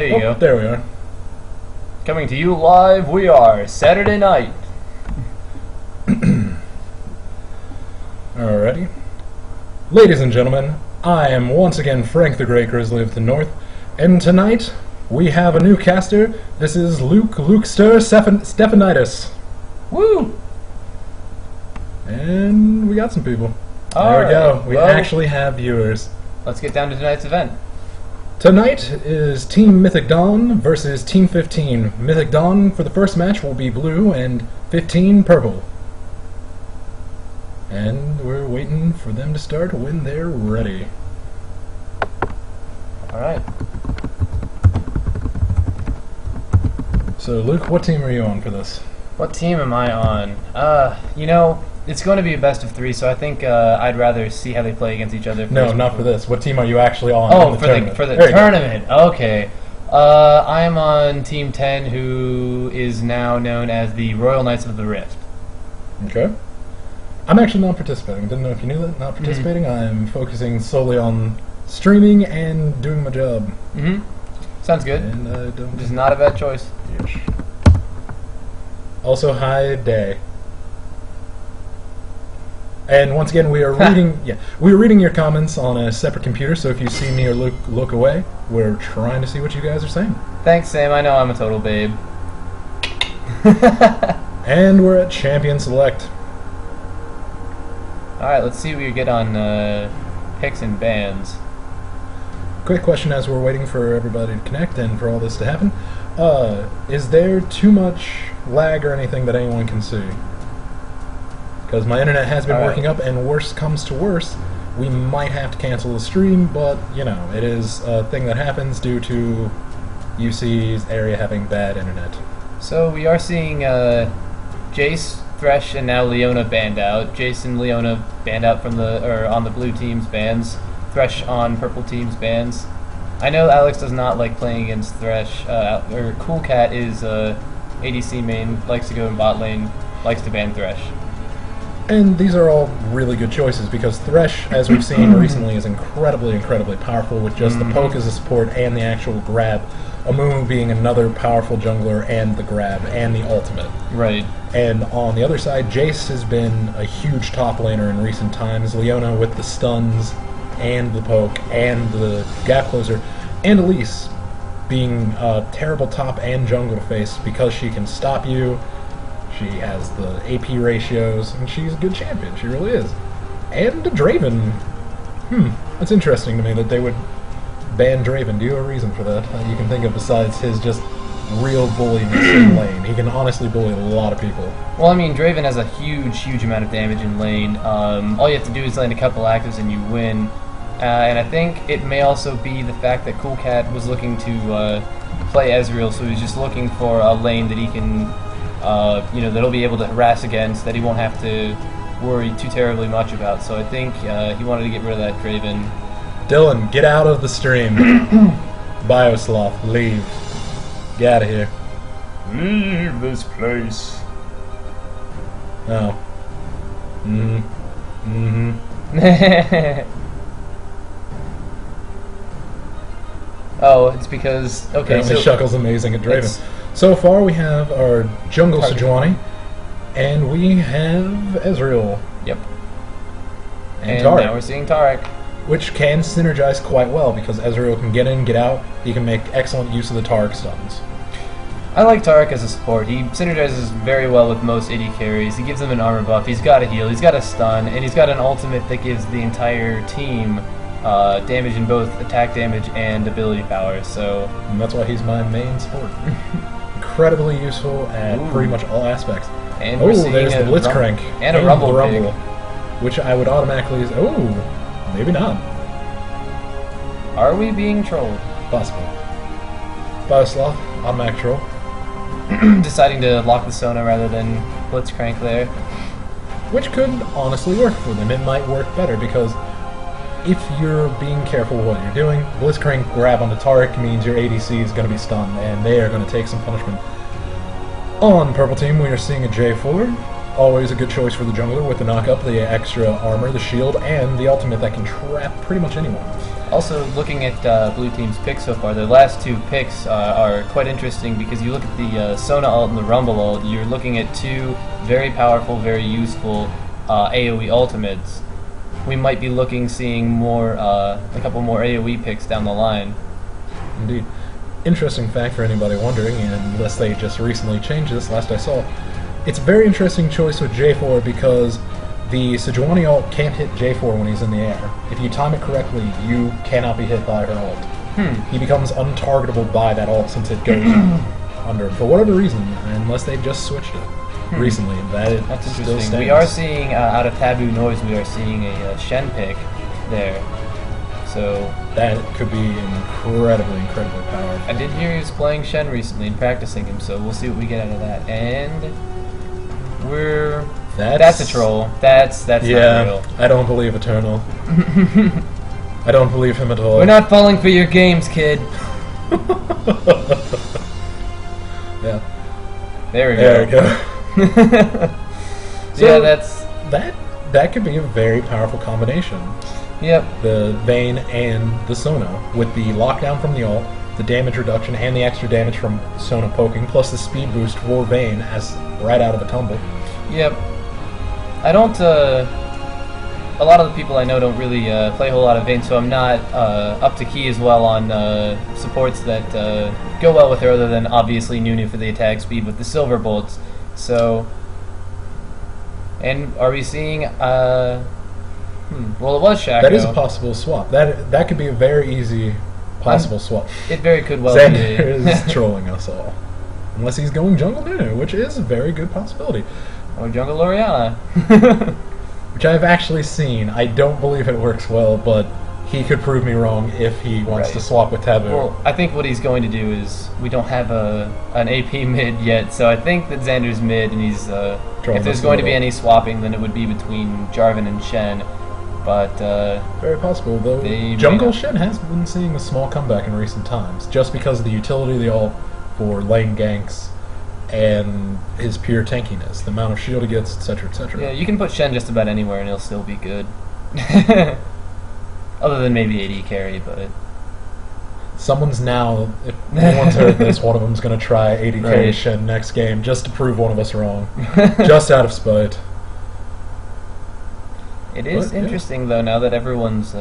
There you go. There we are. Coming to you live, we are Saturday night. Alrighty. Ladies and gentlemen, I am once again Frank the Great Grizzly of the North, and tonight we have a new caster. This is Lukester Stephanitis. Woo! And we got some people. All there we go. right. We Well, actually have viewers. let's get down to tonight's event. Tonight is Team Mythic Dawn versus Team 15. Mythic Dawn for the first match will be blue and 15 purple. And we're waiting for them to start when they're ready. Alright. So Luke, what team are you on for this? What team am I on? You know, it's going to be a best of 3, so I think I'd rather see how they play against each other. No, not for this. What team are you actually on? Oh, in the for tournament? the There you go. tournament. Okay. I am on Team 10, who is now known as the Royal Knights of the Rift. Okay. I'm actually not participating. Didn't know if you knew that. Not participating. I'm focusing solely on streaming and doing my job. Mm-hmm. Sounds good. And I don't. Which is not a bad choice. Yes. Also, hi, Day. And once again, we are reading. We are reading your comments on a separate computer. So if you see me or Luke look away, we're trying to see what you guys are saying. Thanks, Sam. I know I'm a total babe. And we're at Champion Select. Alright, let's see what you get on picks and bans. Quick question as we're waiting for everybody to connect and for all this to happen. Is there too much lag or anything that anyone can see? Because my internet has been working up, and worse comes to worse, we might have to cancel the stream, but, you know, it is a thing that happens due to UC's area having bad internet. So we are seeing Jace, Thresh, and now Leona banned out. Jace and Leona banned out from on the blue team's bans. Thresh on purple team's bans. I know Alex does not like playing against Thresh. Cool Cat is ADC main, likes to go in bot lane, likes to ban Thresh. And these are all really good choices, because Thresh, as we've seen recently, is incredibly, incredibly powerful with just the poke as a support and the actual grab. Amumu being another powerful jungler and the grab and the ultimate. Right. And on the other side, Jace has been a huge top laner in recent times. Leona with the stuns and the poke and the gap closer. And Elise being a terrible top and jungle to face because she can stop you. She has the AP ratios, and she's a good champion. She really is. And Draven. That's interesting to me that they would ban Draven. Do you have a reason for that you can think of besides his just real bulliness in lane? He can honestly bully a lot of people. Well, I mean, Draven has a huge amount of damage in lane. All you have to do is land a couple actives and you win. And I think it may also be the fact that Cool Cat was looking to play Ezreal, so he's just looking for a lane that he can, that he'll be able to harass against, that he won't have to worry too terribly much about. So I think he wanted to get rid of that Draven. Dylan, get out of the stream. Biosloth, leave. Get out of here. Leave this place. Oh. Oh, it's because... Okay, Apparently so... Shuckle's amazing at Draven. So far we have our jungle Sejuani, and we have Ezreal. Yep. And now Taric, we're seeing Taric. which can synergize quite well because Ezreal can get in, get out. He can make excellent use of the Taric stuns. I like Taric as a support. He synergizes very well with most AD carries. He gives them an armor buff. He's got a heal. He's got a stun, and he's got an ultimate that gives the entire team damage in both attack damage and ability power. So And that's why he's my main support. Incredibly useful at pretty much all aspects. And we're seeing there's the Blitzcrank and a Rumble pig. which I would automatically. Maybe not. Are we being trolled? Possible. Biosloth, automatic troll. Deciding to lock the Sona rather than Blitzcrank there. Which could honestly work for them. It might work better because if you're being careful with what you're doing, Blitzcrank grab on the Taric means your ADC is going to be stunned, and they are going to take some punishment. On purple team, we are seeing a J4. always a good choice for the jungler with the knock-up, the extra armor, the shield, and the ultimate that can trap pretty much anyone. Also, looking at blue team's picks so far, the last two picks are quite interesting because you look at the Sona ult and the Rumble ult, you're looking at two very powerful, very useful AoE ultimates. We might be seeing more, a couple more AoE picks down the line. Indeed. Interesting fact for anybody wondering, unless they just recently changed this, last I saw, it's a very interesting choice with J4 because the Sejuani ult can't hit J4 when he's in the air. If you time it correctly, you cannot be hit by her ult. He becomes untargetable by that ult since it goes under, for whatever reason, unless they just switched it recently. That's interesting. We are seeing, out of Taboo Noise, we are seeing a Shen pick there. So that could be incredibly powerful. I did hear he was playing Shen recently and practicing him, so we'll see what we get out of that. And that's a troll. That's not real. I don't believe Eternal. I don't believe him at all. We're not falling for your games, kid. Yeah. There we go. So yeah, that could be a very powerful combination. Yep. The Vayne and the Sona, with the lockdown from the ult, the damage reduction, and the extra damage from Sona poking, plus the speed boost for Vayne as right out of the tumble. Yep. I don't, a lot of the people I know don't really play a whole lot of Vayne, so I'm not up to key as well on supports that go well with her, other than obviously Nunu for the attack speed with the silver bolts. So, and are we seeing, well, it was Shaco. That is a possible swap. That could be a very easy possible swap. It very could well Xander be. is trolling us all. Unless he's going jungle Nunu, which is a very good possibility. Or jungle Oriana. Which I've actually seen. I don't believe it works well, but he could prove me wrong if he wants to swap with Taboo. Well, I think what he's going to do is, we don't have an AP mid yet, so I think that Xander's mid, and he's, if there's going to be any swapping, then it would be between Jarvan and Shen. But very possible, though. Jungle Shen has been seeing a small comeback in recent times, just because of the utility of the ult for lane ganks and his pure tankiness, the amount of shield he gets, etc., etc. Yeah, you can put Shen just about anywhere and he'll still be good. Other than maybe AD carry, but someone's now, if anyone's heard this, one of them's going to try AD carry Right. Shen next game just to prove one of us wrong, just out of spite. It is But, yeah. interesting, though, now that everyone's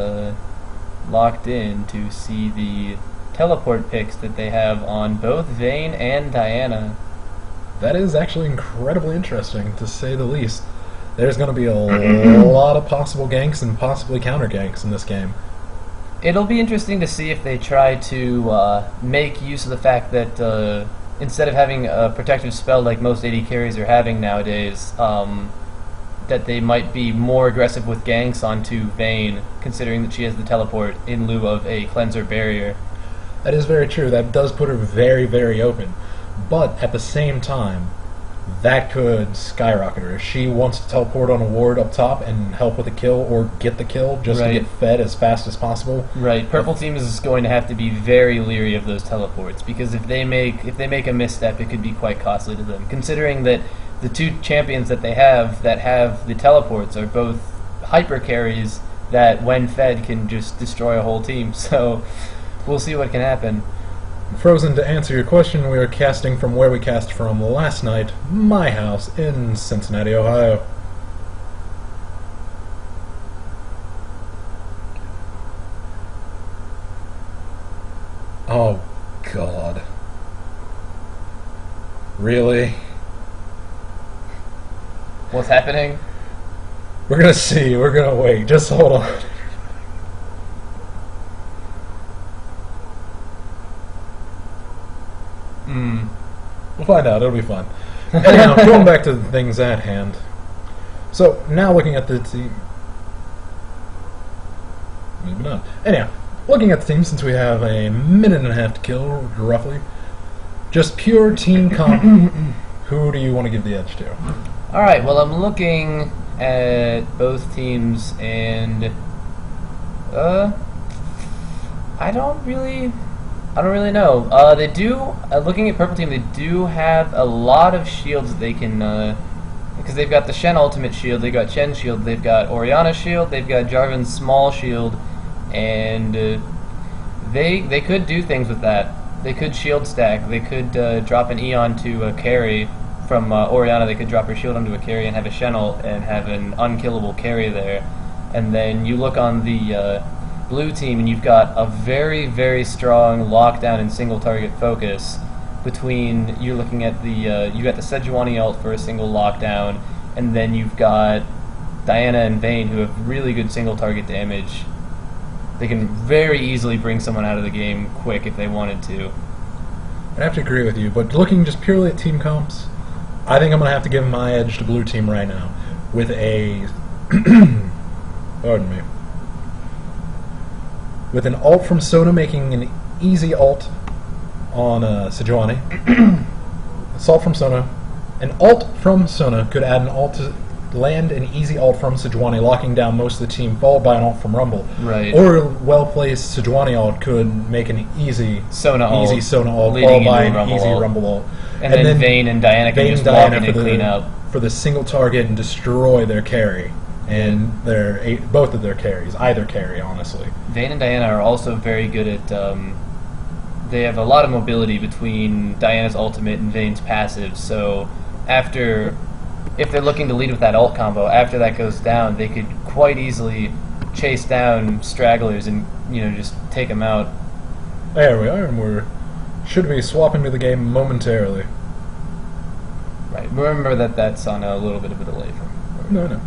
locked in, to see the teleport picks that they have on both Vayne and Diana. That is actually incredibly interesting, to say the least. There's going to be a lot of possible ganks and possibly counter ganks in this game. It'll be interesting to see if they try to make use of the fact that instead of having a protective spell like most AD carries are having nowadays, that they might be more aggressive with ganks onto Vayne, considering that she has the teleport in lieu of a cleanser barrier. That is very true. That does put her very open. But at the same time, that could skyrocket her. If she wants to teleport on a ward up top and help with a kill or get the kill just to get fed as fast as possible. Right. Purple team is going to have to be very leery of those teleports, because if they make a misstep, it could be quite costly to them. Considering that the two champions that they have that have the teleports are both hyper carries that, when fed, can just destroy a whole team. So we'll see what can happen. Frozen, to answer your question, we are casting from where we cast from last night, my house in Cincinnati, Ohio. Oh, God. Really? What's happening? We're gonna see. We're gonna wait. Just hold on. We'll find out. It'll be fun. Anyhow, going back to the things at hand. So, now looking at the team... Maybe not. Anyhow, looking at the team, since we have a minute and a half to kill, roughly, just pure team comp, who do you want to give the edge to? Alright, well, I'm looking at both teams, and I don't really know. They do, looking at Purple Team, they do have a lot of shields that they can because they've got the Shen ultimate shield, they've got Shen's shield, they've got Oriana's shield, they've got Jarvan's small shield, and they could do things with that. They could shield stack. They could drop an Eon to a carry from Oriana. They could drop her shield onto a carry and have a Shen ult and have an unkillable carry there. And then you look on the blue team and you've got a very, very strong lockdown and single target focus. Between you're looking at the you got the Sejuani ult for a single lockdown, and then you've got Diana and Vayne who have really good single target damage. They can very easily bring someone out of the game quick if they wanted to. I have to agree with you, but looking just purely at team comps, I think I'm gonna have to give my edge to blue team right now with a pardon me, with an ult from Sona making an easy ult on Sejuani. Assault from Sona. An ult from Sona could add an ult to land an easy ult from Sejuani, locking down most of the team, followed by an ult from Rumble. Right. Or a well-placed Sejuani ult could make an easy Sona ult, followed by an easy Rumble ult. And then Vayne and Diana can just walk in and clean up. For the single target and destroy their carry. And both of their carries, either carry, honestly. Vayne and Diana are also very good at... they have a lot of mobility between Diana's ultimate and Vayne's passive, so if they're looking to lead with that ult combo, after that goes down, they could quite easily chase down stragglers and, just take them out. There we are, and we should be swapping to the game momentarily. Right, remember that that's on a little bit of a delay from... No.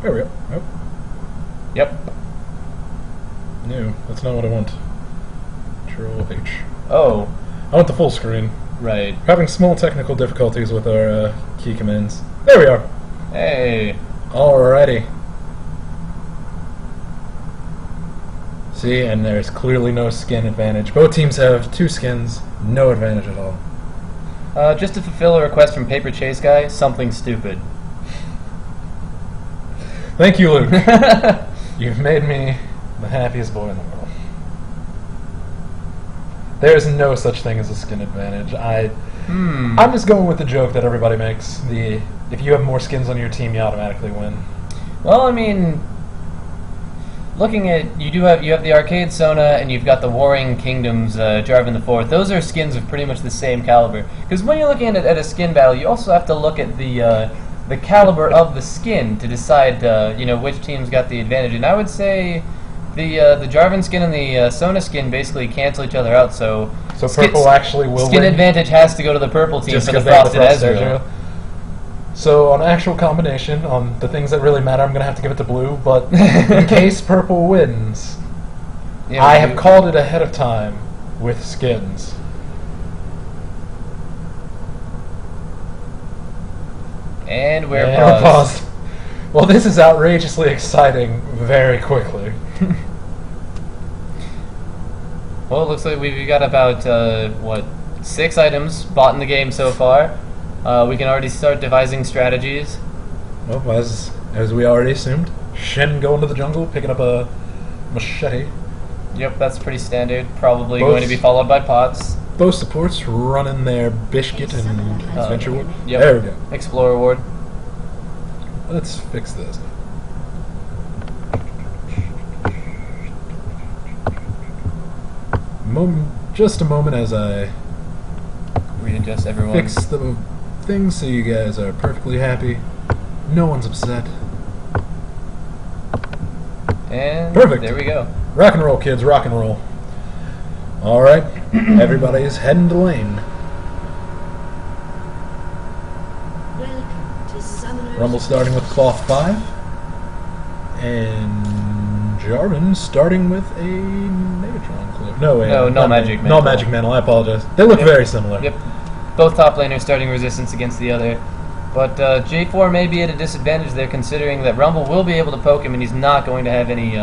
There we go. Oh. Yep. No, that's not what I want. Control H. Oh. I want the full screen. Right. Having small technical difficulties with our key commands. There we are. Hey. Alrighty. See, and there's clearly no skin advantage. Both teams have 2 skins, no advantage at all. Just to fulfill a request from Paper Chase Guy, something stupid. Thank you, Luke. You've made me the happiest boy in the world. There is no such thing as a skin advantage. I'm just going with the joke that everybody makes. If you have more skins on your team, you automatically win. Well, I mean, looking at you have the Arcade Sona and you've got the Warring Kingdoms Jarvan the Fourth. Those are skins of pretty much the same caliber. Because when you're looking at a skin battle, you also have to look at the caliber of the skin to decide which team's got the advantage. And I would say the Jarvan skin and the Sona skin basically cancel each other out. So purple actually will skin win? advantage has to go to the purple team Just for the because they have Frosted the Ezreal. Ezreal. So on actual combination, on the things that really matter, I'm going to have to give it to blue. But in case purple wins, Yeah, I have called it ahead of time with skins. And we're And paused. Well, this is outrageously exciting very quickly. Well, it looks like we've got about 6 items bought in the game so far. We can already start devising strategies. Well, as we already assumed, Shen going to the jungle, picking up a machete. Yep, that's pretty standard. Probably going to be followed by pots. Both supports running their Biscuit and Adventure Wood. Yep. There we go. Explorer Ward. Let's fix this. Just a moment as I Readjust everyone. fix the things so you guys are perfectly happy. No one's upset. And Perfect. there we go. Rock and roll, kids, rock and roll. Alright, everybody's heading to lane. Rumble starting with cloth 5. And Jarvan starting with a Megatron cloak. No magic mantle. No magic mantle, I apologize. They look very similar. Yep. Both top laners starting resistance against the other. But J4 may be at a disadvantage there, considering that Rumble will be able to poke him and he's not going to have any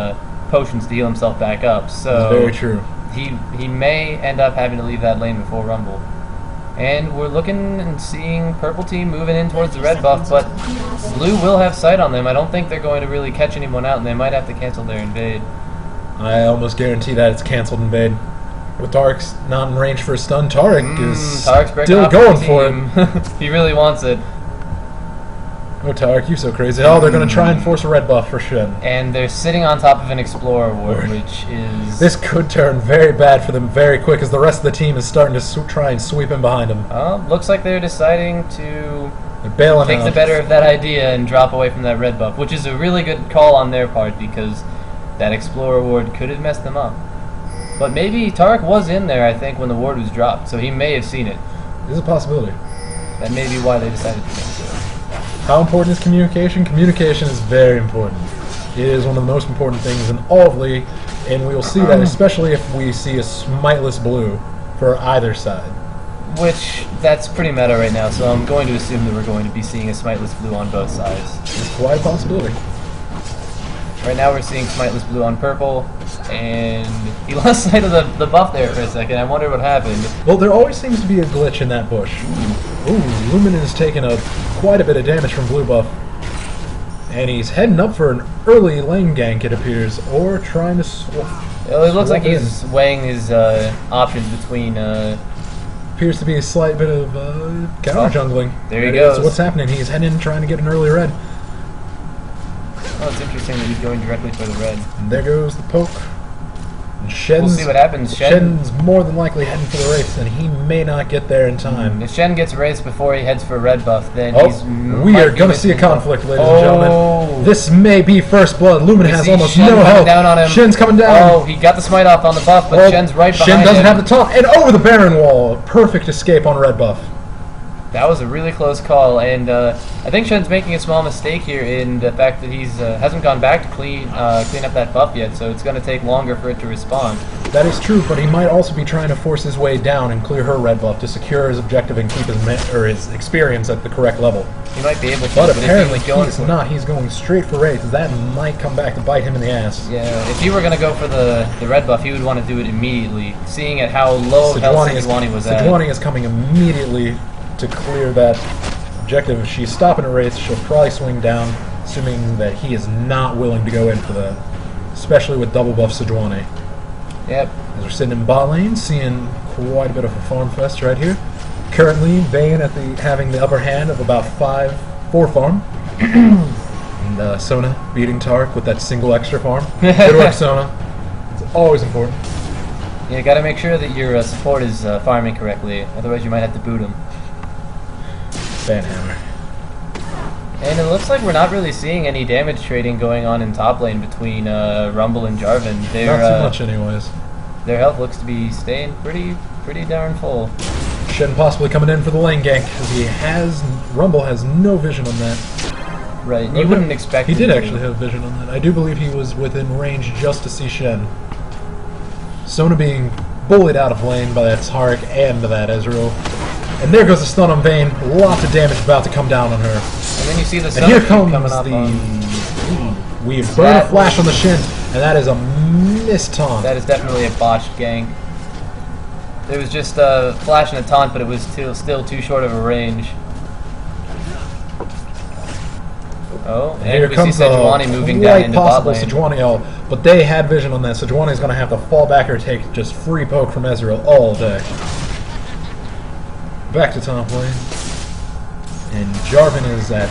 potions to heal himself back up. So That's very true. He may end up having to leave that lane before Rumble. And we're looking and seeing purple team moving in towards the red buff, but blue will have sight on them. I don't think they're going to really catch anyone out, and they might have to cancel their invade. I almost guarantee that it's cancelled invade. With Tark's not in range for a stun, Tarek is Tarek's breaking still off going the for team. him. He really wants it. Oh, Tarek, you so crazy. Oh, they're going to try and force a red buff for Shen. And they're sitting on top of an Explorer Ward, which is... This could turn very bad for them very quick as the rest of the team is starting to try and sweep in behind them. Looks like they're deciding to They're bailing take out. the better of that idea and drop away from that red buff, which is a really good call on their part because that Explorer Ward could have messed them up. But maybe Tarek was in there, I think, when the ward was dropped, so he may have seen it. There's a possibility. That may be why they decided to make it. How important is communication? Communication is very important. It is one of the most important things in all of League, and we will see that especially if we see a smiteless blue for either side. Which, that's pretty meta right now, so I'm going to assume that we're going to be seeing a smiteless blue on both sides. It's quite a possibility. Right now we're seeing smiteless blue on purple, and he lost sight of the buff there for a second. I wonder what happened. Well, there always seems to be a glitch in that bush. Ooh, Lumen is taking quite a bit of damage from blue buff. And he's heading up for an early lane gank, it appears, or trying to Well, it looks like he's weighing his options between... appears to be a slight bit of counter jungling. There he goes. So what's happening? He's heading in trying to get an early red. Oh, it's interesting that he's going directly for the red. And there goes the poke. And Shen's, We'll see what happens. Shen's more than likely heading for the race, and he may not get there in time. If Shen gets raced before he heads for red buff, then we are going to see a conflict, ladies and gentlemen. This may be first blood. Lumen has almost Shen no health. Down on him. Shen's coming down. Oh, he got the smite off on the buff, but Shen's right behind Shen doesn't him. have the top, and over the Baron wall. Perfect escape on red buff. That was a really close call, and I think Shen's making a small mistake here in the fact that he's hasn't gone back to clean up that buff yet, so it's going to take longer for it to respond. That is true, but he might also be trying to force his way down and clear her red buff to secure his objective and keep his experience at the correct level. He might be able to, But if apparently he was he's not. He's going straight for Wraith. That might come back to bite him in the ass. Yeah, if he were going to go for the red buff, he would want to do it immediately, seeing at how low health Sejuani was at. Sejuani is coming immediately to clear that objective. If she's stopping a Wraith, she'll probably swing down, assuming that he is not willing to go in for that, especially with double buff Sejuani. Yep. As we're sitting in bot lane, seeing quite a bit of a farm fest right here. Currently, Vayne having the upper hand of about 4 farm. And Sona beating Tark with that single extra farm. Good work, Sona. It's always important. Yeah, gotta make sure that your support is farming correctly, otherwise you might have to boot him. Banhammer. And it looks like we're not really seeing any damage trading going on in top lane between Rumble and Jarvan. Not too much anyways. Their health looks to be staying pretty darn full. Shen possibly coming in for the lane gank, as Rumble has no vision on that. Right, you wouldn't expect he him did to. actually have vision on that. I do believe he was within range just to see Shen. Sona being bullied out of lane by that Tarek and that Ezreal. And there goes the stun on Vayne. Lots of damage about to come down on her. And then you see the And here comes coming up we burn a flash on the Shin, and that is a missed taunt. That is definitely a botched gank. There was just a flash and a taunt, but it was still too short of a range. Oh, and here we comes see Sejuani moving down into bot lane. Sejuani ult, but they had vision on that. Sejuani's going to have to fall back or take just free poke from Ezreal all day. Back to top lane. And Jarvan is at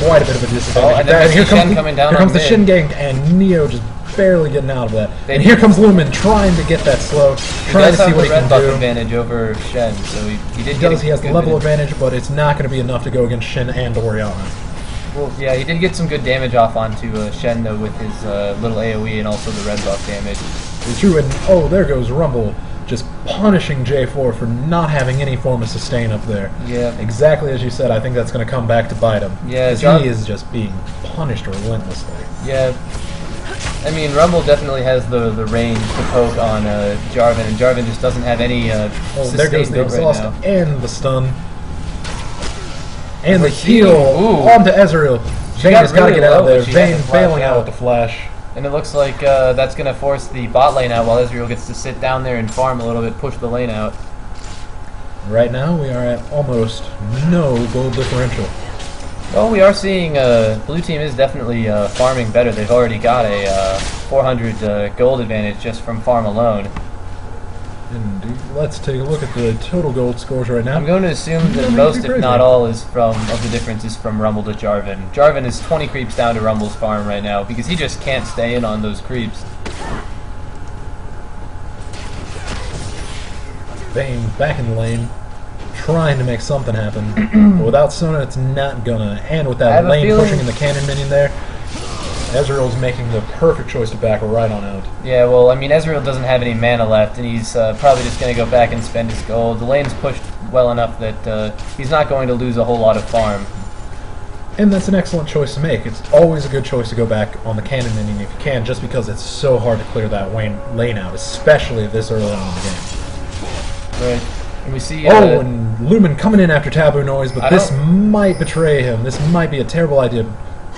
quite a bit of a disadvantage. Oh, and then here comes the Shin gank, and Neo just barely getting out of that. And here comes Lumen trying to get that slow, trying to see what he can do. Advantage over Shen, so he did. He has the level advantage, but it's not going to be enough to go against Shin and Orianna. Well, yeah, he did get some good damage off onto Shen though with his little AoE and also the red buff damage. It's true, and oh, there goes Rumble, just punishing J4 for not having any form of sustain up there. Yeah. Exactly as you said, I think that's going to come back to bite him. Yeah, he is just being punished relentlessly. Yeah. I mean, Rumble definitely has the range to poke on Jarvan, and Jarvan just doesn't have any sustain there goes the exhaust right now. and the stun. And the heal onto Ezreal. Vayne has got to get out of there. Vayne bailing out with the flash. And it looks like that's going to force the bot lane out while Ezreal gets to sit down there and farm a little bit, push the lane out. Right now we are at almost no gold differential. Well, we are seeing blue team is definitely farming better. They've already got a 400 gold advantage just from farm alone. And let's take a look at the total gold scores right now. I'm going to assume that most, if not all, of the difference is from Rumble to Jarvan. Jarvan is 20 creeps down to Rumble's farm right now because he just can't stay in on those creeps. Vayne back in the lane, trying to make something happen. But without Sona, it's not gonna. And with that lane pushing in the cannon minion there, Ezreal's making the perfect choice to back right on out. Yeah, well, I mean, Ezreal doesn't have any mana left, and he's probably just going to go back and spend his gold. The lane's pushed well enough that he's not going to lose a whole lot of farm. And that's an excellent choice to make. It's always a good choice to go back on the cannon minion if you can, just because it's so hard to clear that lane out, especially this early on in the game. Right. And we see... and Lumen coming in after Taboo Noise, but this might betray him. This might be a terrible idea.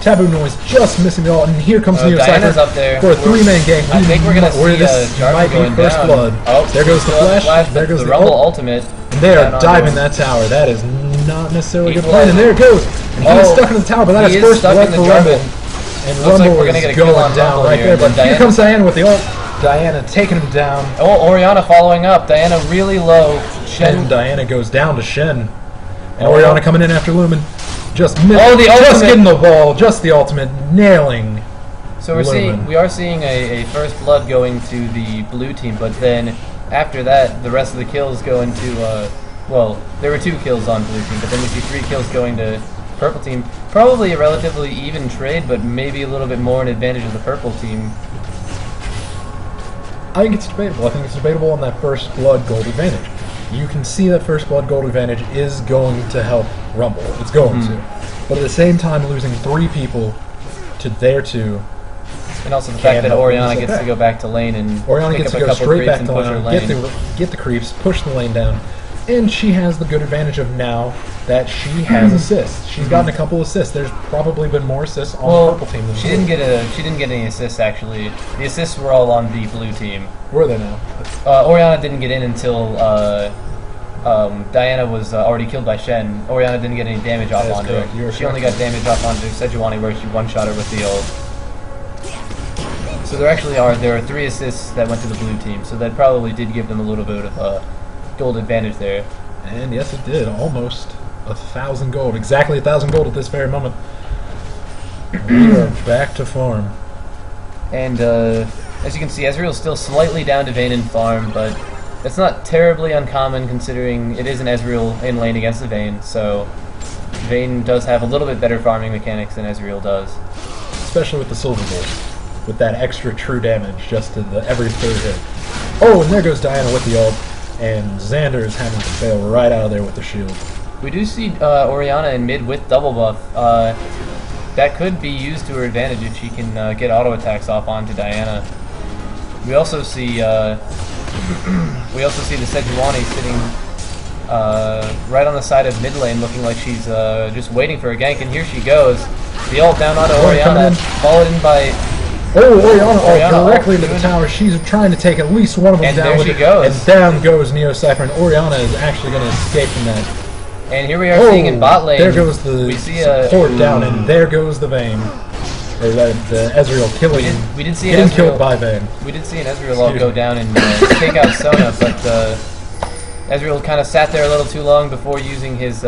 Taboo Noise just missing the ult, and here comes Neo Diana's Cypher up there for a three-man gang. I think we're going to see this Jarvan might be going first down. blood. Oh, there goes the flash. There goes the the Rumble ult. ultimate. And they are diving that tower. That is not necessarily a good plan. And there it goes. And he's stuck in the tower, but that is first blood for Rumble. And Rumble is going down right there. But here comes Diana with the ult. Diana taking him down. Oh, Orianna following up. Diana really low. And Diana goes down to Shen. And Orianna coming in after Lumen. Just getting the wall, just the ultimate, nailing. So we are seeing a first blood going to the blue team, but then after that, the rest of the kills go into well, there were 2 kills on blue team, but then we see 3 kills going to purple team. Probably a relatively even trade, but maybe a little bit more an advantage of the purple team. I think it's debatable. I think it's debatable on that first blood gold advantage. You can see that first blood gold advantage is going to help Rumble. It's going to. But at the same time, losing 3 people to their 2. And also the fact that Orianna gets to go back to lane and Orianna pick gets up to a go couple straight creeps back and to push her lane. get the creeps, push the lane down. And she has the good advantage of now that she has assists. She's gotten a couple assists. There's probably been more assists on the purple team than she didn't get any assists actually. The assists were all on the blue team. Where are they now? Orianna didn't get in until Diana was already killed by Shen. Orianna didn't get any damage off onto her. She only got damage off onto Sejuani where she one-shot her with the ult. So there are 3 assists that went to the blue team, so that probably did give them a little bit of a gold advantage there. And yes, it did. Almost 1,000 gold. Exactly 1,000 gold at this very moment. We are back to farm. And as you can see, Ezreal's still slightly down to Vayne in farm, but it's not terribly uncommon considering it is an Ezreal in lane against the Vayne, so Vayne does have a little bit better farming mechanics than Ezreal does. Especially with the Silver Bolt, with that extra true damage just to the every 3rd hit. Oh, and there goes Diana with the ult, and Xander is having to fail right out of there with the shield. We do see Orianna in mid with double buff. That could be used to her advantage if she can get auto attacks off onto Diana. We also see the Sejuani sitting right on the side of mid lane, looking like she's just waiting for a gank, and here she goes. The ult down onto Orianna, followed in by... Orianna directly into the tower. She's trying to take at least one of them down. There she goes. And down goes Neo Cypher, and Orianna is actually going to escape from that. And here we are seeing in bot lane. There goes the support down, and there goes the Vayne. Or the Ezreal killing. We did see getting killed by Vayne. We did see an Ezreal ult go down and take out Sona, but Ezreal kind of sat there a little too long before using his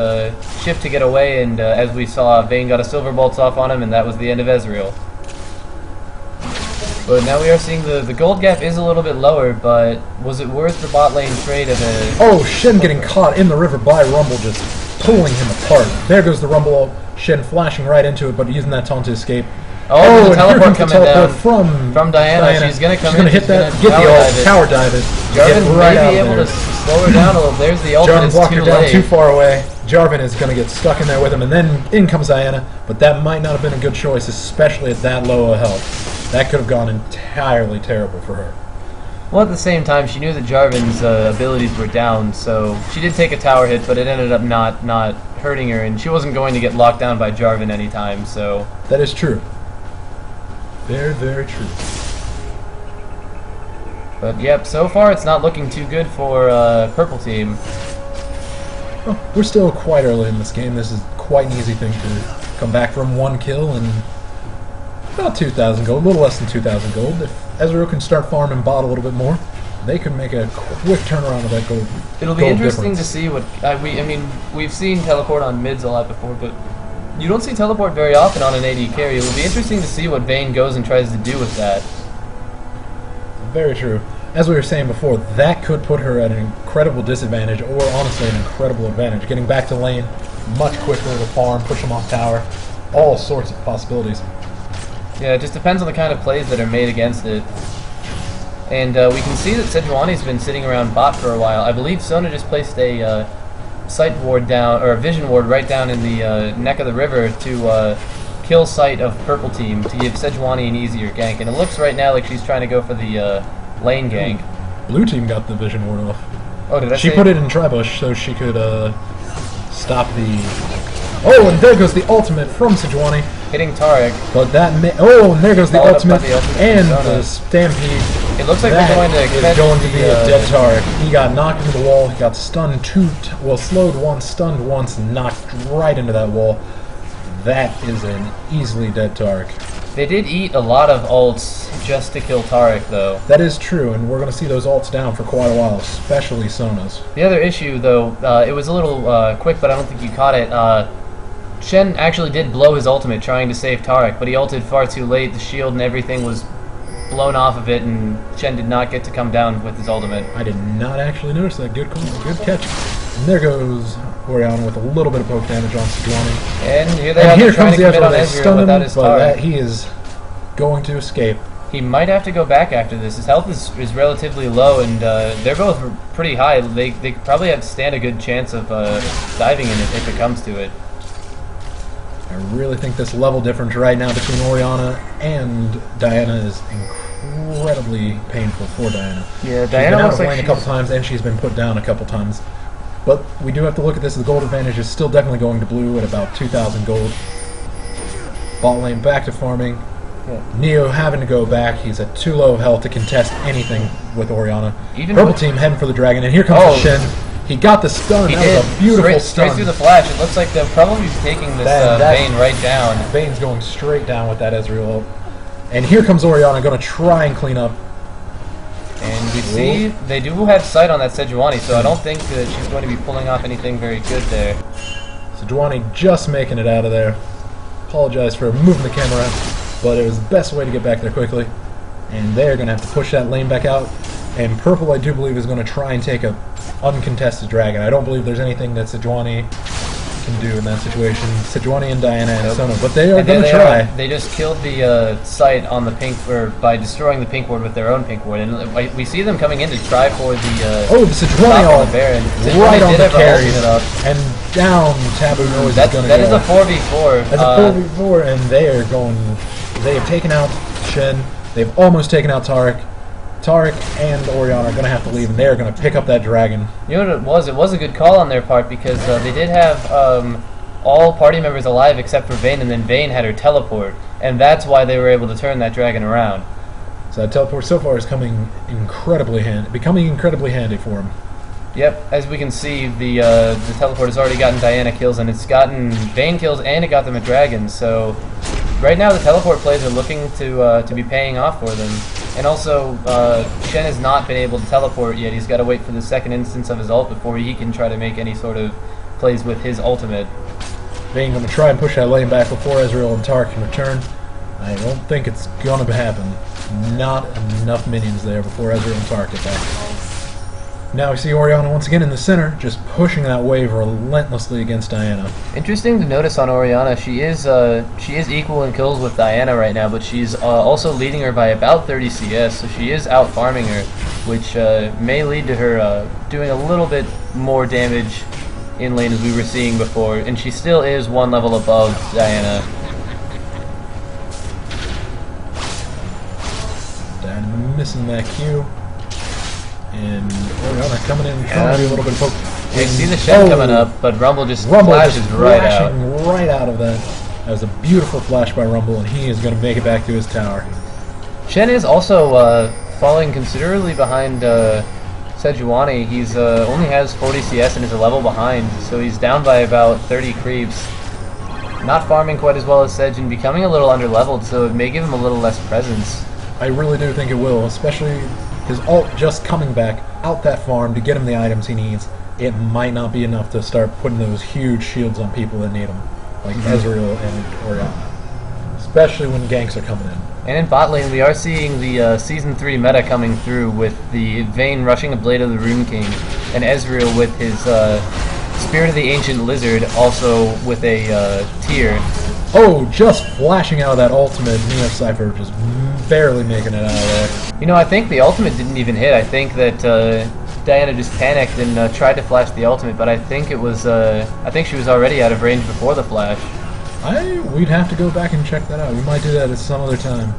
shift to get away, and as we saw, Vayne got a Silver Bolts off on him, and that was the end of Ezreal. But now we are seeing the gold gap is a little bit lower, but was it worth the bot lane trade of a... Oh, Shen getting caught in the river by Rumble, just pulling him apart. There goes the Rumble ult. Shen flashing right into it, but using that taunt to escape. Oh, the teleport coming down from Diana. She's going to come in. She's going to hit that, get the ult, tower dive it. Jarvan may be able to slow her down a little. There's the ult, but it's blocked too her down late. too far away. Jarvan is going to get stuck in there with him, and then in comes Diana, but that might not have been a good choice, especially at that low of health. That could have gone entirely terrible for her. Well, at the same time, she knew that Jarvan's abilities were down, so she did take a tower hit, but it ended up not hurting her, and she wasn't going to get locked down by Jarvan anytime, so... That is true. Very, very true. But, yep, so far it's not looking too good for Purple Team. Well, we're still quite early in this game. This is quite an easy thing to come back from 1 kill and about 2,000 gold, a little less than 2,000 gold. If Ezreal can start farming bot a little bit more, they could make a quick turnaround of that gold. It'll be interesting to see what I mean. We've seen teleport on mids a lot before, but you don't see teleport very often on an AD carry. It'll be interesting to see what Vayne goes and tries to do with that. Very true. As we were saying before, that could put her at an incredible disadvantage, or honestly an incredible advantage. Getting back to lane much quicker to farm, push them off tower, all sorts of possibilities. Yeah, it just depends on the kind of plays that are made against it. And we can see that Sejuani's been sitting around bot for a while. I believe Sona just placed a sight ward down, or a vision ward right down in the neck of the river to kill sight of purple team to give Sejuani an easier gank. And it looks right now like she's trying to go for the lane gank. Blue team got the vision ward off. Oh, did I She say put it in Tribush so she could stop the... Oh, and there goes the ultimate from Sejuani. hitting Tarek? But that oh, and there goes the Followed up by ultimate, the ultimate and from Sona. the Stampede. It looks like That they're going to is catch going to be the, a dead Tarek. He got knocked into the wall. He got stunned slowed once, stunned once, and knocked right into that wall. That is an easily dead Tarek. They did eat a lot of ults just to kill Tarek, though. That is true, and we're going to see those ults down for quite a while, especially Sona's. The other issue, though, it was a little quick, but I don't think you caught it. Shen actually did blow his ultimate trying to save Tarek, but he ulted far too late. The shield and everything was blown off of it, and Shen did not get to come down with his ultimate. I did not actually notice that. Good call, good catch. And there goes Oriana with a little bit of poke damage on Sejuani. And here they And are here trying comes to the commit Ezreal. on They Ezreal stun him, without his but Tarek. he is going to escape. He might have to go back after this. His health is relatively low, and they're both pretty high. They probably have stand a good chance of diving in it if it comes to it. I really think this level difference right now between Oriana and Diana is incredibly painful for Diana. Yeah, She's Diana been out looks of like lane a couple times, and she's been put down a couple times. But we do have to look at this. The gold advantage is still definitely going to blue at about 2,000 gold. Bot lane back to farming. Yeah. Neo having to go back. He's at too low of health to contest anything with Oriana. Even Purple with- team heading for the dragon, and here comes the Shen. He got the stun. He That did. was a beautiful straight stun. through the flash. It looks like they'll probably be taking this Vayne right down. Vayne's going straight down with that Ezreal ult. And here comes Oriana, going to try and clean up. And we see they do have sight on that Sejuani, so I don't think that she's going to be pulling off anything very good there. Sejuani just making it out of there. Apologize for moving the camera, but it was the best way to get back there quickly. And they're going to have to push that lane back out. And Purple, I do believe, is going to try and take a uncontested dragon. I don't believe there's anything that Sejuani can do in that situation. Sejuani and Diana and Sona, but they are going to try. They just killed the sight on the pink, or by destroying the pink ward with their own pink ward, and we see them coming in to try for the the Sejuani stop on ult the Baron. right on did the have her carries, ultimate up. and down Taboo knows That he's going to that go. is a 4v4. That's a 4v4, and they are going. They have taken out Shen. They've almost taken out Tarek. Tarek and Oriana are going to have to leave, and they're going to pick up that dragon. You know what it was? It was a good call on their part because they did have all party members alive except for Vayne, and then Vayne had her teleport, and that's why they were able to turn that dragon around. So that teleport so far is becoming incredibly handy for him. Yep, as we can see, the teleport has already gotten Diana kills, and it's gotten Vayne kills, and it got them a dragon. So right now the teleport plays are looking to be paying off for them. And also, Shen has not been able to teleport yet. He's got to wait for the second instance of his ult before he can try to make any sort of plays with his ultimate. Vayne going to try and push that lane back before Ezreal and Tarek can return. I don't think it's going to happen. Not enough minions there before Ezreal and Tarek get back. Now we see Oriana once again in the center, just pushing that wave relentlessly against Diana. Interesting to notice on Oriana, she is equal in kills with Diana right now, but she's also leading her by about 30 CS, so she is out farming her, which may lead to her doing a little bit more damage in lane as we were seeing before, and she still is one level above Diana. Diana missing that Q. And Oriana coming in, trying to do a little bit of poke. We see the Shen coming up, but Rumble just Rumble flashes just right out. flashing right out of that. That was a beautiful flash by Rumble, and he is going to make it back to his tower. Shen is also falling considerably behind Sejuani. He's only has 40 CS and is a level behind, so he's down by about 30 creeps. Not farming quite as well as Sej and becoming a little underleveled, so it may give him a little less presence. I really do think it will, especially his ult just coming back out that farm to get him the items he needs, it might not be enough to start putting those huge shields on people that need them, like Ezreal and Orianna. Especially when ganks are coming in. And in bot lane, we are seeing the Season 3 meta coming through with the Vayne rushing a Blade of the Rune King, and Ezreal with his Spirit of the Ancient Lizard, also with a tier. Oh, just flashing out of that ultimate, Neo Cypher just barely making it out of there. You know, I think the ultimate didn't even hit. I think that Diana just panicked and tried to flash the ultimate, but I think it was I think she was already out of range before the flash. We'd have to go back and check that out. We might do that at some other time.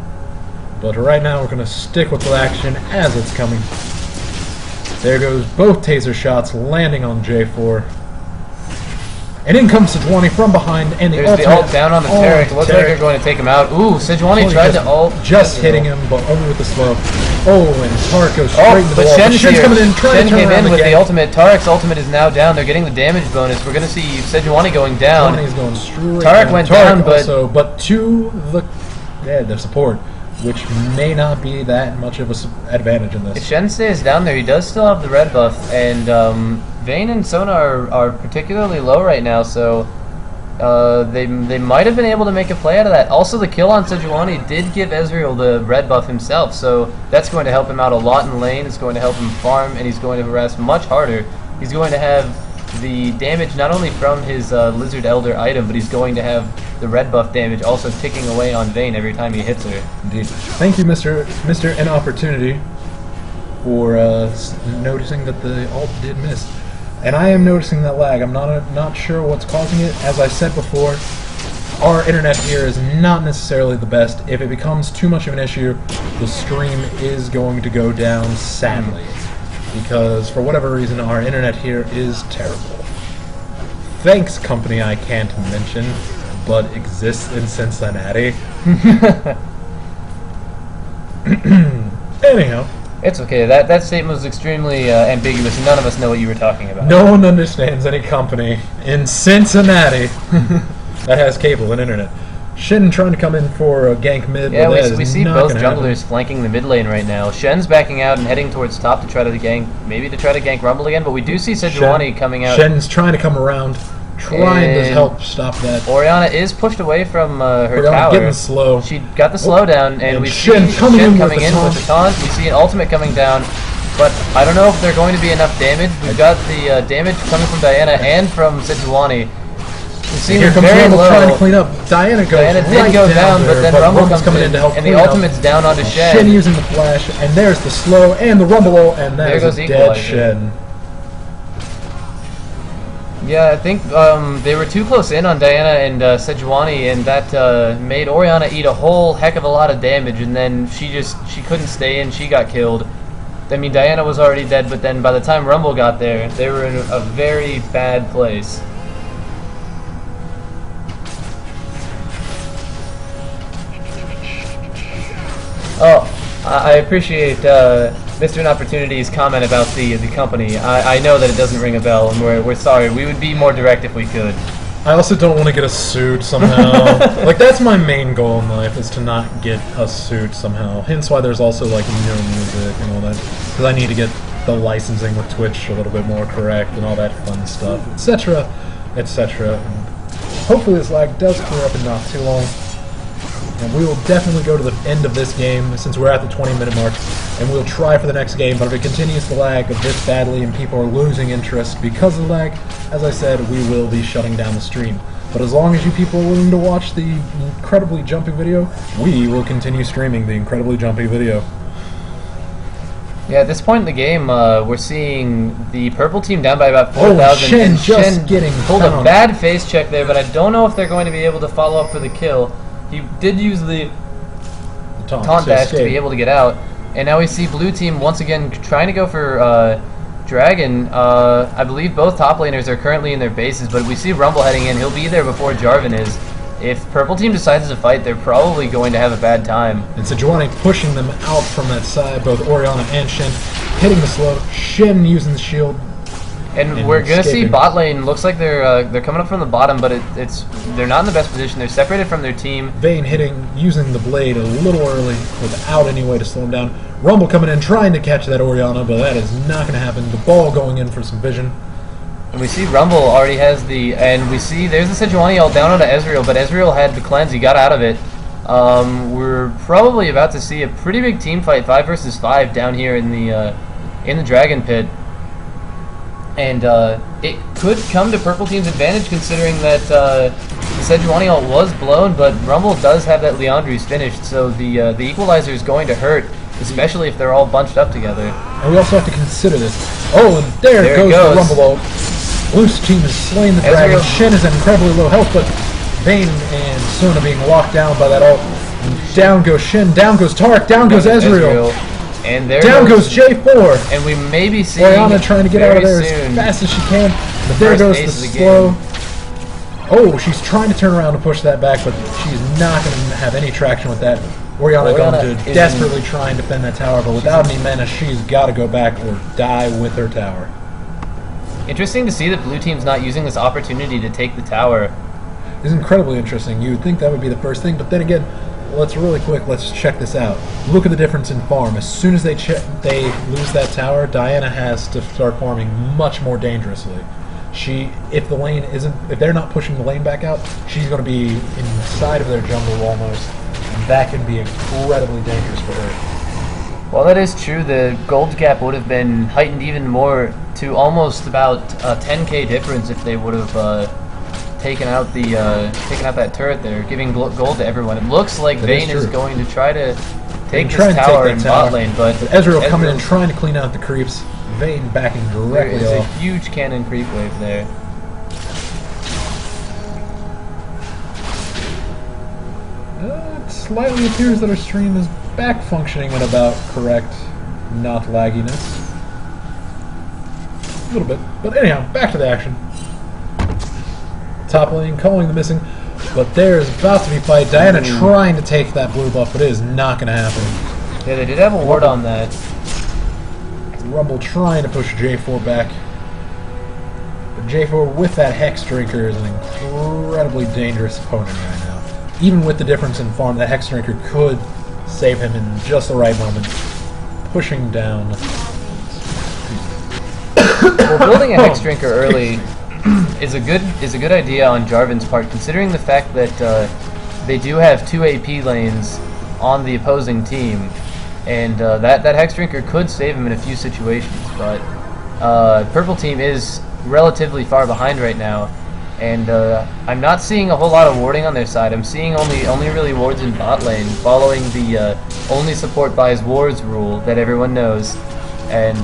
But right now we're going to stick with the action as it's coming. There goes both taser shots landing on J4. And in comes Sejuani from behind, and the There's the ult down on the Taric. Looks like they're going to take him out. Ooh, Sejuani tried to ult. Just hitting him, but only with the slow. Oh, and Taric goes straight into the wall. Shen's here. Coming in, trying to turn came around in with again. the ultimate. Taric's ultimate is now down. They're getting the damage bonus. We're going to see Sejuani going down. Sejuani's going straight Taric went down, but to the support, which may not be that much of an advantage in this. If Shen stays down there, he does still have the red buff, and Vayne and Sona are particularly low right now, so they might have been able to make a play out of that. Also, the kill on Sejuani did give Ezreal the red buff himself, so that's going to help him out a lot in lane. It's going to help him farm, and he's going to harass much harder. He's going to have the damage not only from his Lizard Elder item, but he's going to have the red buff damage also ticking away on Vayne every time he hits her. Indeed. Thank you, Mr. Inopportunity, for noticing that the ult did miss. And I am noticing that lag. I'm not sure what's causing it. As I said before, our internet here is not necessarily the best. If it becomes too much of an issue, the stream is going to go down, sadly. Because, for whatever reason, our internet here is terrible. Thanks, company I can't mention, but exists in Cincinnati. Anyhow. It's okay. That statement was extremely ambiguous. None of us know what you were talking about. No one understands any company in Cincinnati that has cable and internet. Shen trying to come in for a gank mid. Yeah, we see both junglers flanking the mid lane right now. Shen's backing out and heading towards top to try to gank, maybe to try to gank Rumble again, but we do see Sejuani coming out. Shen's trying to come around, trying to help stop that. Orianna is pushed away from her Orianna tower. getting slow. She got the slowdown, and we see Shen coming in with the taunt. We see an ultimate coming down, but I don't know if they're going to be enough damage. We've got the damage coming from Diana and from Sejuani. Here comes Rumble trying to clean up. Diana did go down, but then Rumble comes coming in to help and the ultimate's down onto Shen. Shen using the flash, and there's the slow and the Rumble ult, and there's a dead Shen. Yeah, I think they were too close in on Diana and Sejuani, and that made Orianna eat a whole heck of a lot of damage, and then she couldn't stay in, she got killed. I mean, Diana was already dead, but then by the time Rumble got there, they were in a very bad place. Oh, I appreciate Mr. Inopportunity's comment about the company. I know that it doesn't ring a bell, and we're sorry. We would be more direct if we could. I also don't want to get us sued somehow. Like, that's my main goal in life, is to not get us sued somehow. Hence why there's also, like, no music and all that. Because I need to get the licensing with Twitch a little bit more correct and all that fun stuff, etc., etc. Hopefully this lag does clear up in not too long. And we will definitely go to the end of this game, since we're at the 20-minute mark, and we'll try for the next game, but if it continues to lag this badly and people are losing interest because of the lag, as I said, we will be shutting down the stream. But as long as you people are willing to watch the incredibly jumpy video, we will continue streaming the incredibly jumpy video. Yeah, at this point in the game, we're seeing the purple team down by about 4,000. Oh, Shen just getting pulled a bad face check there, but I don't know if they're going to be able to follow up for the kill. He did use the taunt dash to be able to get out, and now we see blue team once again trying to go for Dragon. I believe both top laners are currently in their bases, but we see Rumble heading in. He'll be there before Jarvan is. If purple team decides to fight, they're probably going to have a bad time. And Sejuani pushing them out from that side, both Orianna and Shen hitting the slow. Shen using the shield. And we're gonna see escaping. bot lane. Looks like they're coming up from the bottom, but they're not in the best position. They're separated from their team. Vayne using the blade a little early without any way to slow him down. Rumble coming in trying to catch that Orianna, but that is not going to happen. The ball going in for some vision. And we see Rumble already has and we see there's the Sejuani ult down onto Ezreal, but Ezreal had the cleanse. He got out of it. We're probably about to see a pretty big team fight, 5 versus 5, down here in the Dragon Pit. And it could come to Purple Team's advantage, considering that the Sejuani ult was blown, but Rumble does have that Leandri's finished, so the equalizer is going to hurt, especially if they're all bunched up together. And we also have to consider this. Oh, and there goes the Rumble ult. Blue's team has slain the dragon. Shen is at incredibly low health, but Vayne and Sona being locked down by that ult. Down goes Shen, down goes Tarek, down goes Ezreal. And there down goes J4. And we may be seeing Orianna trying to get out of there soon. as fast as she can. But there goes the slow. Oh, she's trying to turn around to push that back, but she's not going to have any traction with that. Orianna going to desperately try and defend that tower, but without any mana, she's got to go back or die with her tower. Interesting to see that Blue Team's not using this opportunity to take the tower. It's incredibly interesting. You would think that would be the first thing, but then again, let's check this out. Look at the difference in farm. As soon as they lose that tower, Diana has to start farming much more dangerously. If they're not pushing the lane back out, she's going to be inside of their jungle almost, and that can be incredibly dangerous for her. Well, that is true. The gold gap would have been heightened even more to almost about a 10k difference if they would have taken out that turret there, giving gold to everyone. It looks like Vayne is going to try to take this tower in bot lane, but Ezreal coming in trying to clean out the creeps. Vayne backing directly There is off. a huge cannon creep wave there. It slightly appears that our stream is back functioning at about correct, not lagginess. A little bit, but anyhow, back to the action. Top lane calling the missing, but there's about to be fight. Diana trying to take that blue buff, but it is not going to happen. Yeah, they did have a ward on that. Rumble trying to push J4 back. But J4 with that Hex Drinker is an incredibly dangerous opponent right now. Even with the difference in farm, that Hex Drinker could save him in just the right moment. Pushing down. Well, building a Hex Drinker early is a good idea on Jarvan's part, considering the fact that they do have 2 AP lanes on the opposing team, and that Hex Drinker could save him in a few situations. But Purple Team is relatively far behind right now, and I'm not seeing a whole lot of warding on their side. I'm seeing only really wards in bot lane, following the only support buys wards rule that everyone knows, and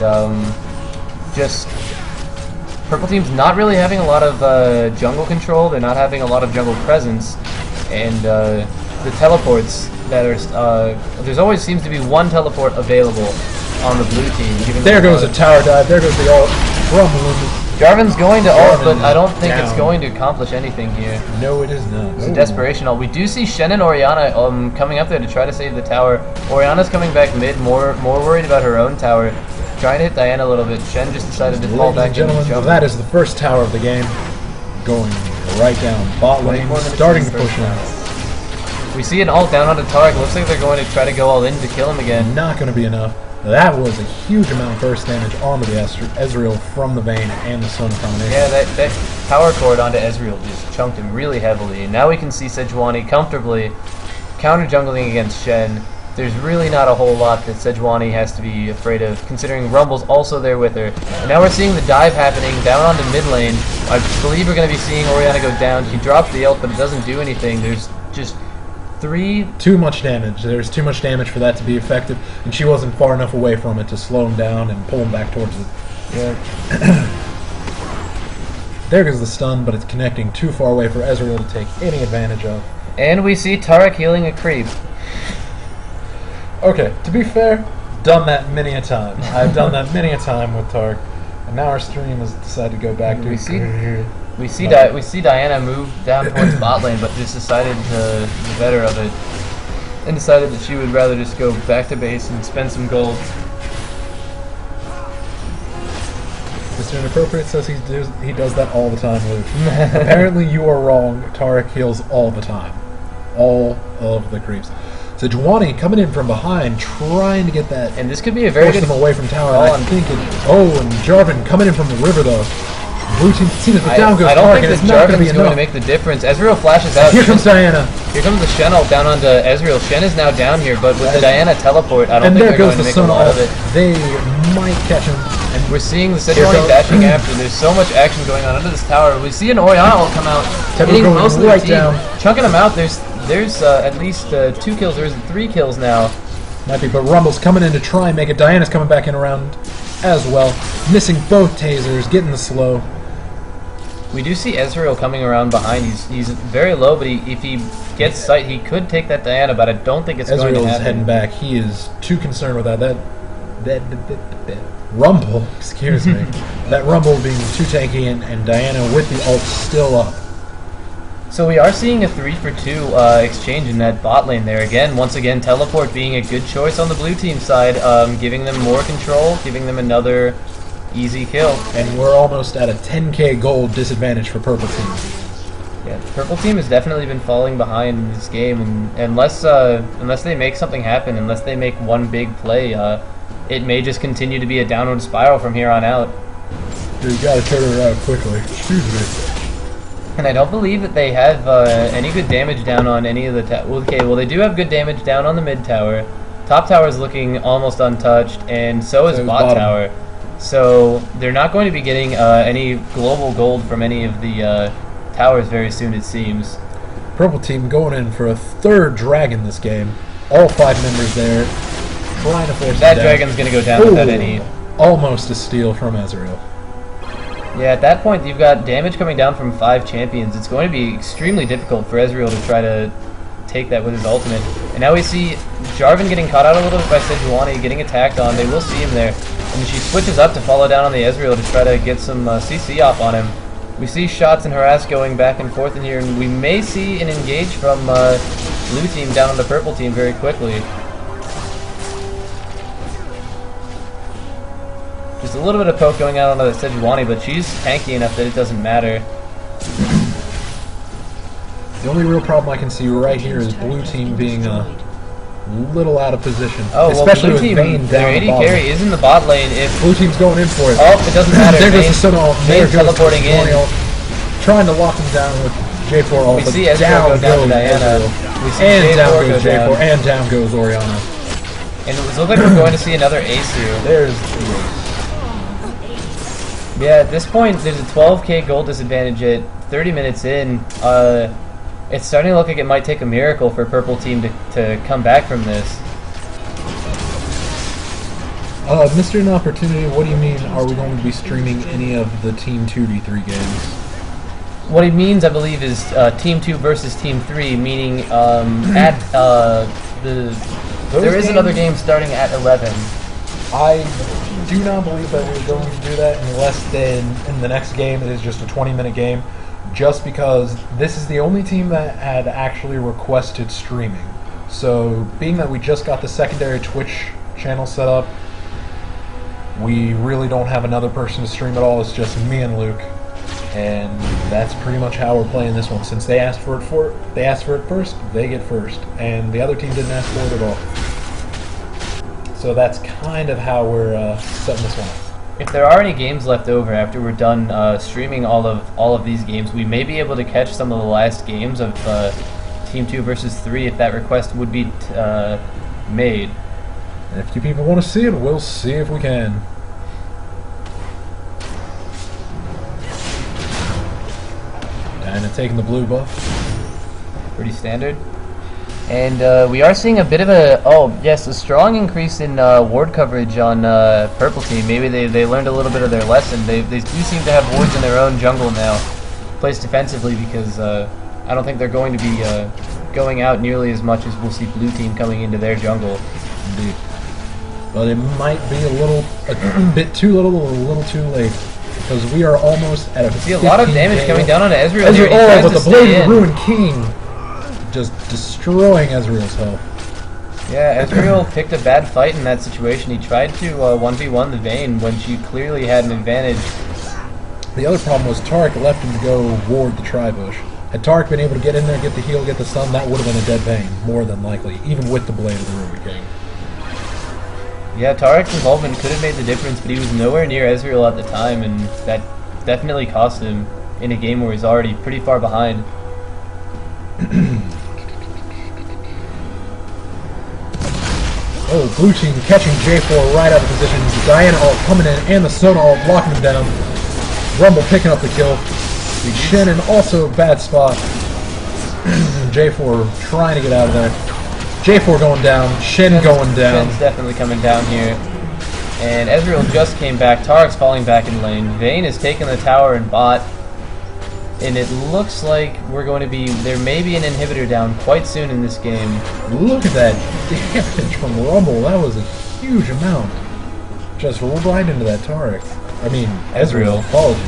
just Purple Team's not really having a lot of jungle control. They're not having a lot of jungle presence, and the teleports that are there's always seems to be one teleport available on the blue team. There goes a tower dive. There goes the ult. Jarvan's going to ult, but I don't think it's going to accomplish anything here. No, it is not. It's a desperation ult. We do see Shen and Orianna coming up there to try to save the tower. Orianna's coming back mid, more worried about her own tower. Trying to hit Diana a little bit. Shen just decided to fall back in and jump. That is the first tower of the game. Going right down. Bot lane starting to push now. We see an ult down onto Tarek. Looks like they're going to try to go all in to kill him again. Not going to be enough. That was a huge amount of burst damage onto the Ezreal from the Vayne and the Sona combination. Yeah, that power cord onto Ezreal just chunked him really heavily. And now we can see Sejuani comfortably counter-jungling against Shen. There's really not a whole lot that Sejuani has to be afraid of, considering Rumble's also there with her. And now we're seeing the dive happening down onto mid lane. I believe we're going to be seeing Orianna go down. She drops the ult, but it doesn't do anything. There's just too much damage. There's too much damage for that to be effective, and she wasn't far enough away from it to slow him down and pull him back towards it. Yeah. There goes the stun, but it's connecting too far away for Ezreal to take any advantage of. And we see Tarek healing a creep. Okay, to be fair, done that many a time. I've done that many a time with Tarek, and now our stream has decided to go back to. We see Diana move down towards bot lane, but just decided to be better of it, and decided that she would rather just go back to base and spend some gold. This Mr. Inappropriate says he does that all the time, Luke. Apparently you are wrong. Tarek heals all the time. All of the creeps. So Juwani coming in from behind, trying to get that. And this could be a very good him away from tower. call I think and Jarvan coming in from the river though. Blue team sees the down goes I don't Tarek, think and it's that not going to be Jarvan's going enough. to make the difference. Ezreal flashes out. Here comes Diana. Here comes the Shen ult down onto Ezreal. Shen is now down here, but with the Diana teleport, I don't And think there they're goes going to the make Sun a lot ult. of it. They might catch him. And we're seeing the Here Sejuani goes- dashing after. There's so much action going on under this tower. We see an Orianna ult come out, Tempo hitting going most of the right team, down. chunking them out. There's at least 2 kills. There's 3 kills now. Might be, but Rumble's coming in to try and make it. Diana's coming back in around as well. Missing both tasers, getting the slow. We do see Ezreal coming around behind. He's very low, but if he gets sight, he could take that Diana, but I don't think it's going to Ezreal's happen. heading back. He is too concerned with that Rumble, excuse me. That Rumble being too tanky and Diana with the ult still up. So we are seeing a 3-for-2 exchange in that bot lane there. Once again, teleport being a good choice on the blue team side, giving them more control, giving them another easy kill. And we're almost at a 10k gold disadvantage for purple team. Yeah, the purple team has definitely been falling behind in this game, and unless they make something happen, unless they make one big play, it may just continue to be a downward spiral from here on out. You gotta turn it around quickly. Excuse me. And I don't believe that they have any good damage down on any of the okay, well they do have good damage down on the mid tower. Top tower is looking almost untouched, and so is bot bottom. tower. So they're not going to be getting any global gold from any of the towers very soon, it seems. Purple team going in for a third dragon this game. All 5 members there, trying to force That it down. dragon's going to go down without any. Almost a steal from Ezreal. Yeah, at that point, you've got damage coming down from 5 champions. It's going to be extremely difficult for Ezreal to try to take that with his ultimate. And now we see Jarvan getting caught out a little bit by Sejuani, getting attacked on. They will see him there. And she switches up to follow down on the Ezreal to try to get some CC off on him. We see shots and harass going back and forth in here, and we may see an engage from blue team down on the purple team very quickly. Just a little bit of poke going out onto the Sejuani, but she's tanky enough that it doesn't matter. The only real problem I can see right here is blue team being a little out of position. Oh, well, especially blue with team, Vayne their down AD the bottom. carry is in the bot lane. If Blue team's going in for it. Oh, it doesn't matter. There goes the Vayne- Sun ult. Vayne There goes teleporting in. Ult. Trying to lock him down with J4 ult. We but see Ezreal down go down to goes Diana. Ezreal. We see And J4 down go goes down. J4. And down goes Orianna. And it looks like we're going to see another ace here. There's the ace. Yeah, at this point, there's a 12k gold disadvantage at 30 minutes in. It's starting to look like it might take a miracle for purple team to come back from this. Mr. An Opportunity, what do you mean, are we going to be streaming any of the Team 2v3 games? What it means, I believe, is Team 2 versus Team 3, meaning at there is another game starting at 11. I do not believe that we're going to do that unless in the next game it is just a 20-minute game, just because this is the only team that had actually requested streaming. So being that we just got the secondary Twitch channel set up, we really don't have another person to stream at all. It's just me and Luke, and that's pretty much how we're playing this one. Since they asked for it first, they get first, and the other team didn't ask for it at all. So that's kind of how we're setting this one up. If there are any games left over after we're done streaming all of these games, we may be able to catch some of the last games of Team 2 versus 3 if that request would be made. And if you people want to see it, we'll see if we can. Diana taking the blue buff. Pretty standard. And we are seeing a bit of a strong increase in ward coverage on purple team. Maybe they learned a little bit of their lesson. They do seem to have wards in their own jungle now, placed defensively, because I don't think they're going to be going out nearly as much as we'll see blue team coming into their jungle. Indeed. But it might be a bit too little, a little too late, because we are almost at a. See a lot of damage coming down onto Ezreal. Ezreal, Here. He tries but to the stay Blade of in. the Ruined King, just destroying Ezreal's health. Yeah, Ezreal picked a bad fight in that situation. He tried to 1v1 the Vayne when she clearly had an advantage The other problem was Tarek left him to go ward the tri-bush. Had Tarek been able to get in there, get the heal, get the stun, that would have been a dead vein, more than likely, even with the Blade of the Ruby King. Yeah, Tarek's involvement could have made the difference, but he was nowhere near Ezreal at the time, and that definitely cost him in a game where he's already pretty far behind. Oh, blue team catching J4 right out of position. The Diana ult coming in and the Sona ult blocking him down. Rumble picking up the kill. Shannon also a bad spot. J4 trying to get out of there. J4 going down. Shen going down. Shen's definitely coming down here. And Ezreal just came back. Tarek's falling back in lane. Vayne is taking the tower and bot. And it looks like we're going to be... There may be an inhibitor down quite soon in this game. Look at that damage from Rumble. That was a huge amount. Just right into that Tarek. I mean, Ezreal. Apologies.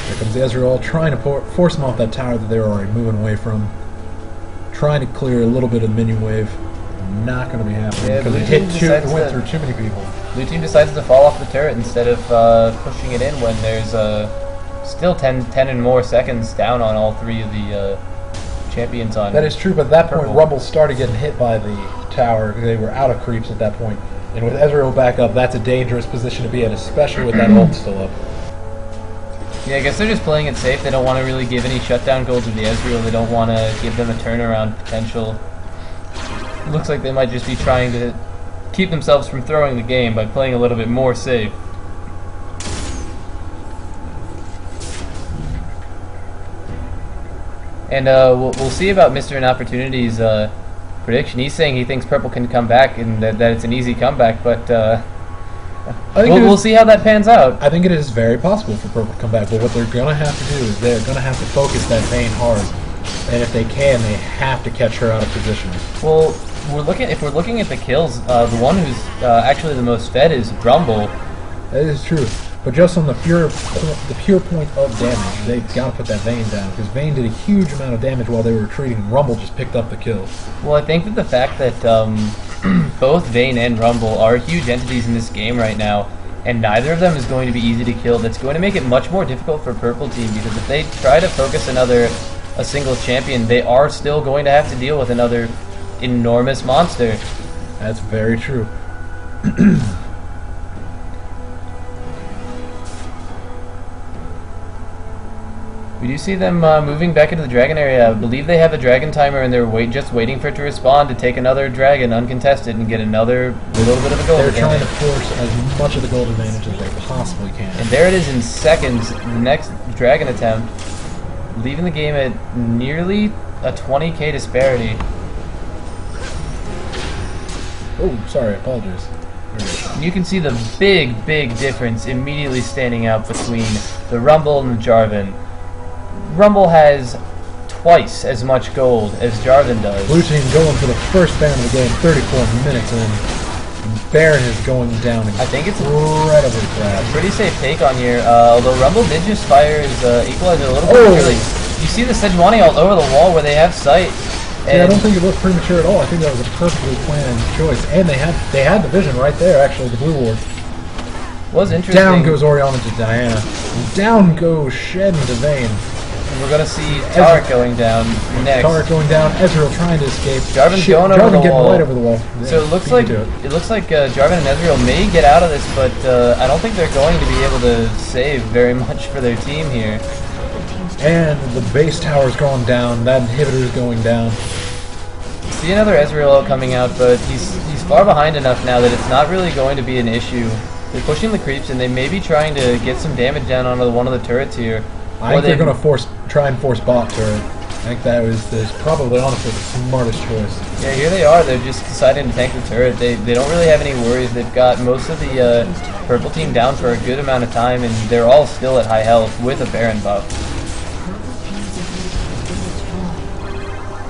Here comes Ezreal trying to force him off that tower that they were already moving away from. Trying to clear a little bit of minion wave. Not going to be happening because it went through too many people. Blue team decides to fall off the turret instead of pushing it in when there's still 10 and more seconds down on all three of the champions on. That is true, but at that purple. point, Rumble started getting hit by the tower because they were out of creeps at that point. And with Ezreal back up, that's a dangerous position to be in, especially with that ult still up. Yeah, I guess they're just playing it safe. They don't want to really give any shutdown gold to the Ezreal. They don't want to give them a turnaround potential. It looks like they might just be trying to keep themselves from throwing the game by playing a little bit more safe. And we'll see about Mr. Inopportunity's prediction. He's saying he thinks Purple can come back and that it's an easy comeback, but we'll see how that pans out. I think it is very possible for Purple to come back, but what they're going to have to do is they're going to have to focus that Vayne hard. And if they can, they have to catch her out of position. Well, if we're looking at the kills, the one who's actually the most fed is Rumble. That is true. But just on the pure point of damage, they've got to put that Vayne down, because Vayne did a huge amount of damage while they were retreating. Rumble just picked up the kill. Well, I think that the fact that both Vayne and Rumble are huge entities in this game right now, and neither of them is going to be easy to kill, that's going to make it much more difficult for Purple Team, because if they try to focus a single champion, they are still going to have to deal with another enormous monster. That's very true. We do see them moving back into the dragon area. I believe they have a dragon timer and they're just waiting for it to respond to take another dragon uncontested and get another little bit of a gold advantage. They're trying to force as much of the gold advantage as they possibly can. And there it is in seconds, the next dragon attempt, leaving the game at nearly a 20k disparity. Oh, sorry, I apologize. You can see the big difference immediately standing out between the Rumble and the Jarvan. Rumble has twice as much gold as Jarvan does. Blue team going for the first Baron of the game, 34 minutes in. Baron is going down I think it's incredibly fast. Pretty safe take on here, although Rumble did just fire his equalizer a little bit early. You see the Sejuani ult over the wall where they have sight. Yeah, I don't think it looked premature at all. I think that was a perfectly planned choice. And they had the vision right there, actually, the blue ward. Was interesting. Down goes Oriana to Diana. And down goes Shed into Vayne. And we're going to see Tarek going down next. Tarek going down, Ezreal trying to escape. Jarvan's going over the getting wall. right over the wall. Yeah, so it looks like Jarvan and Ezreal may get out of this, but I don't think they're going to be able to save very much for their team here. And the base tower's going down. That inhibitor's going down. See another Ezreal coming out, but he's far behind enough now that it's not really going to be an issue. They're pushing the creeps, and they may be trying to get some damage down onto one of the turrets here. I think they're going to try and force bot turret. I think that is probably honestly the smartest choice. Yeah, here they are. They're just deciding to tank the turret. They don't really have any worries. They've got most of the purple team down for a good amount of time, and they're all still at high health with a Baron buff.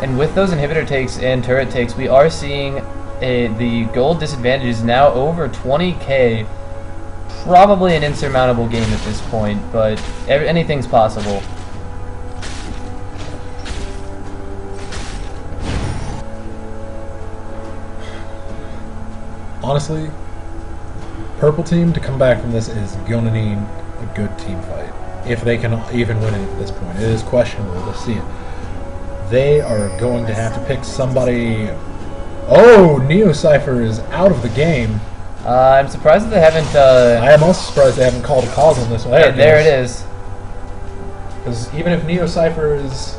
And with those inhibitor takes and turret takes, we are seeing the gold disadvantage is now over 20k. Probably an insurmountable game at this point, but anything's possible. Honestly, Purple team to come back from this is gonna need a good team fight. If they can even win it at this point. It is questionable. We'll see it. They are going to have to pick somebody. Oh, Neo Cypher is out of the game. I'm surprised that they haven't... I am also surprised they haven't called a pause on this one. There it is. Because even if Neo Cypher is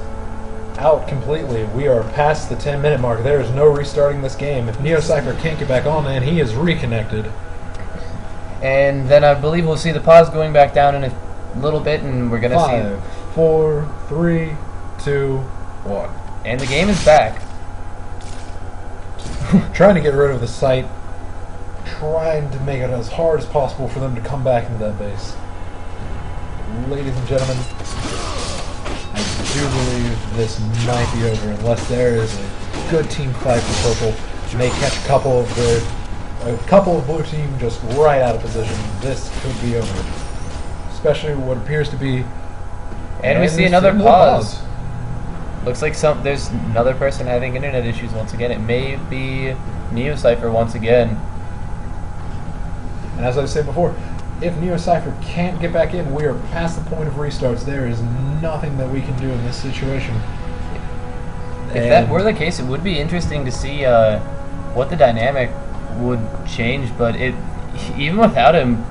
out completely, we are past the 10-minute mark. There is no restarting this game. If Neo Cypher can't get back on, then he is reconnected. And then I believe we'll see the pause going back down in a little bit, and we're going to see... 5, 4, 3, 2, 1. And the game is back. Trying to get rid of the site. Trying to make it as hard as possible for them to come back into that base. Ladies and gentlemen, I do believe this might be over unless there is a good team fight for Purple. May catch a couple of blue team just right out of position. This could be over. Especially what appears to be. And we see another pause. Looks like there's another person having internet issues once again. It may be Neo Cypher once again. And as I said before, if Neo Cypher can't get back in, we are past the point of restarts. There is nothing that we can do in this situation. If that were the case, it would be interesting to see what the dynamic would change. But even without him,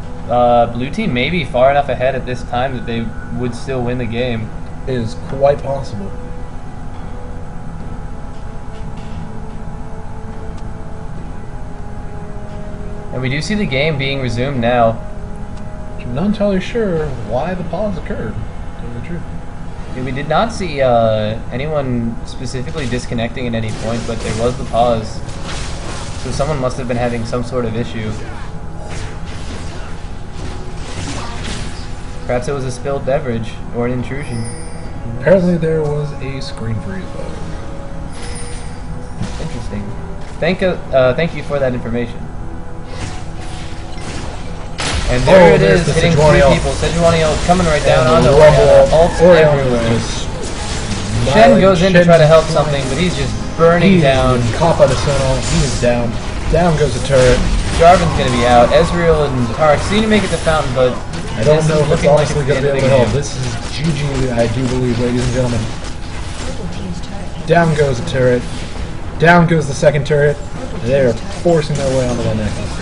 blue team may be far enough ahead at this time that they would still win the game. It is quite possible. And we do see the game being resumed now. I'm not entirely sure why the pause occurred, to tell you the truth. Yeah, we did not see anyone specifically disconnecting at any point, but there was the pause. So someone must have been having some sort of issue. Perhaps it was a spilled beverage or an intrusion. Apparently there was a screen freeze bug. Interesting. Thank you for that information. And there it is, hitting three people. Sejuani coming right down onto ult everywhere. Shen goes in to try to help something, but he's just burning down. Kappa to Sentinel, he is down. Down goes the turret. Jarvan's going to be out. Ezreal and Tarek seem to make it to Fountain, but I don't know if it's honestly going to be able to help. This is GG, I do believe, ladies and gentlemen. Down goes the turret. Down goes the second turret. They are forcing their way onto the Nexus.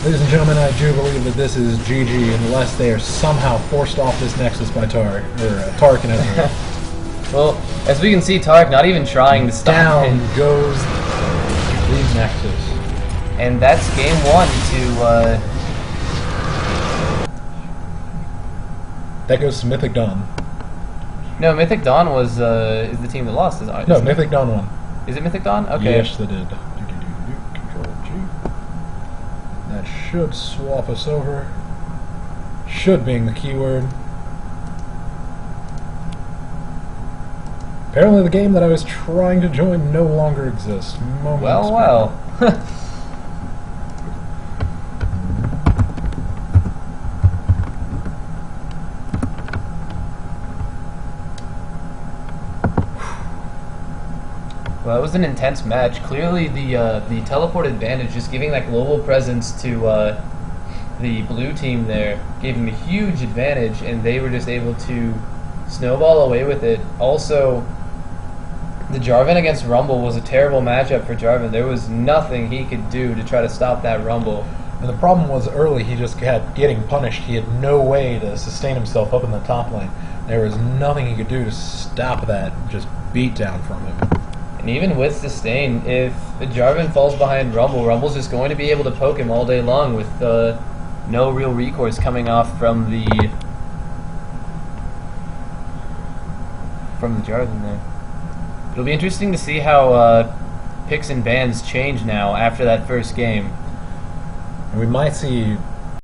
Ladies and gentlemen, I do believe that this is GG unless they are somehow forced off this Nexus by Tarek, Tarek and Ezreal. Well, as we can see, Tarek not even trying to stop Down it. goes the Nexus. And that's game one to... That goes to Mythic Dawn. No, Mythic Dawn was is the team that lost. No, Mythic Dawn won. Is it Mythic Dawn? Okay. Yes, they did. Control G. That should swap us over. Should being the keyword. Apparently the game that I was trying to join no longer exists. Well. Well, it was an intense match. Clearly, the teleport advantage, just giving that global presence to the blue team there, gave them a huge advantage, and they were just able to snowball away with it. Also, the Jarvan against Rumble was a terrible matchup for Jarvan. There was nothing he could do to try to stop that Rumble. And the problem was early he just kept getting punished. He had no way to sustain himself up in the top lane. There was nothing he could do to stop that just beatdown from him. And even with sustain, if Jarvan falls behind Rumble, Rumble's just going to be able to poke him all day long with no real recourse coming off from the Jarvan there. It'll be interesting to see how picks and bans change now after that first game. And we might see